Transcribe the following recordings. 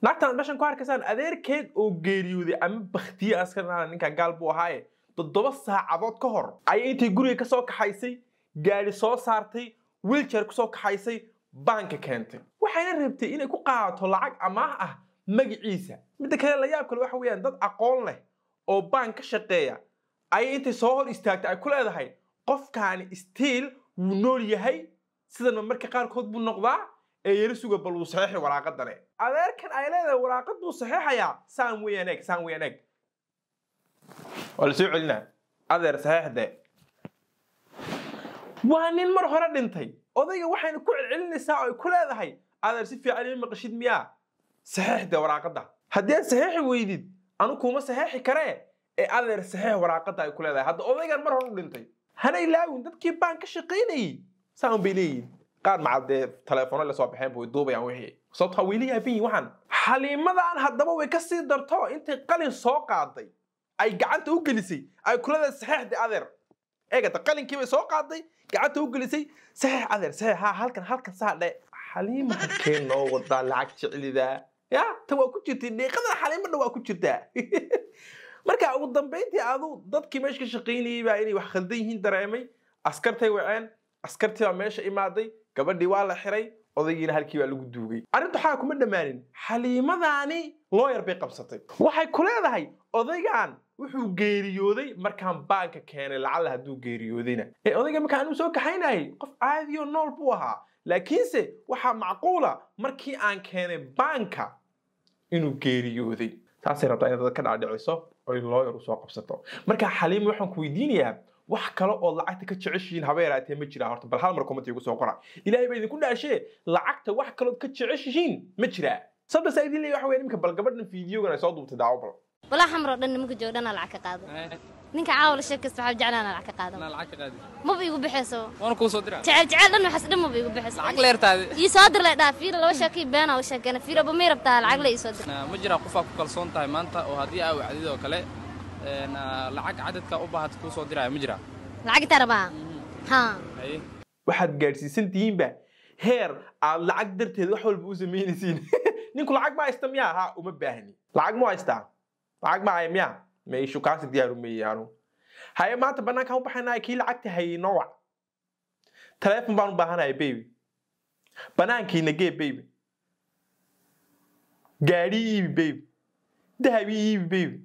naagtan meeshan ku arkaysan adeerkeed oo geeriyooday ama bakhtiye askarna ninka gaal buu ahaaye 7 saacadood ka hor ay intay guriga ka soo kaxaysay gaari soo saartay wheelchair ku soo kaxaysay banka keentay waxayna rabtay inay ku qaadato lacag amaah ah magaciisa mid kale la yaab kale waxa weeyaan dad aqoon leh oo bank ka shaqeeya ay intay soo hor istaagtay ay ku leedahay qofkaani stiil wuu nool yahay sidana marka qaarkood buu noqdaa ee yar suga bal uu saxiix waraaqadane adeerkan ay leedahay waraaqad buu saxiixaya saan weeyaan eeg wala soo celina adeer saxiixde waa nin mar hore dhintay odayga waxayna ku celinaysaa oo ku leedahay adeer si fiican ima maqashid miyaa saxiixde waraaqada haddii saxiix weydid anu kuma saxiixi karee ee adeer saxiix waraaqada ay ku leedahay hadda odaygan mar hore dhintay hana ilaawin dadkii baan ka shaqeynayay saan bay leeyihiin qaar macadee telefoon la soo baxeen buu duubayaan wixii sababta wiilii abiin waxan xaliimadan haddaba way ka sii darto intay qalin soo qaaday ay gacanta u gelisay ay ku leedahay saxiixde adeer eegada qalinkii bay soo qaaday gacanta u gelisay saxiix adeer saxiix halkan saadhe xaliima halkeen noo wadaa lacag jeclida ya ta waa ku jirtay deeqada xaliimada waa ku jirtaa marka ugu dambeyntii aadu dadkii meesha ka shaqeynayay baa inay wax khaldan yihiin dareemay askartay waceen askartii baa meesha imaaday gabadhii waa la xiray odaygiina halkii baa lagu duugay arrintu waxaa kuma dhammaanin xaliimadaani looyar bay qabsatay waxay ku leedahay odaygan wuxuu geeriyooday markaan baanka keenay lacala hadduu geeriyoodayna odayga markaan uu soo kaxaynayay qof caadi oo nool buu ahaa laakiinse waxaa macquula markii aan keenay baanka inuu geeriyooday taasay rabtaa inaad ka dhaadhiciso oo looyar u soo qabsato marka xaliim waxaan ku weydiinayaa wax kale oo lacagta ka jeceshiin habeeraatee ma jira horta bal hal mar comment igu soo qora ilaahay baa idinku dhaashee lacagta wax kale oo ka jeceshiin ma jira sabta saydin leeyahay waxa weeye nimka bal gabadhan fiidiyogan ay soo duubtay daawo bal wala xamro dhan nimanka joogdana lacag ka qaado ninka caawil sheekasta waxa jeclaana lacag ka qaado lacag ka qaadi ma biigu bixayso waan ku soo diraa jecel dhan waxas dhan ma biigu bixayso lacag leertaade ii soo dir leedahay fiir laba sheekay been oo sheekana fiir ba ma rabtaa lacag la ii soo dir ma jira qof ku kalsoon tahay maanta oo hadii ay wacdido kale lacag cadadka u baahat ku soo diraa ma jira lacag taraba ha waxaad gaarsiisan tiinba heer aad lacag darteed wax walba u sameynaysiin ninku lacag ma haysta miyaa ha uma baahni lacag ma haysta lacag ma ay miyaa meeshu kaasi diyaar u meeyaano haye maanta banaanka u baxaynaa kii lacagta hayno wac telefoon baan u baahanahay baby banaankiina gee baby gaari iibi baby dahabi iibi baby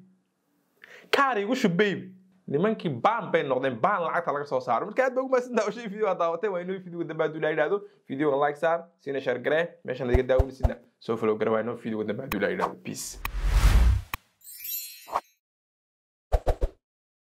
kaar igu shub baby nimankii baan bay noqdeen baan lacagta laga soo saaro marka aad baa ugu maasantaa oo shay video aad daawatay waa inuu video dambe aad u ilaahdo video like saar sina share garee meeshan laga daawanaysidna soo follow garee waa inuu video dambe aad u ilaahdo peace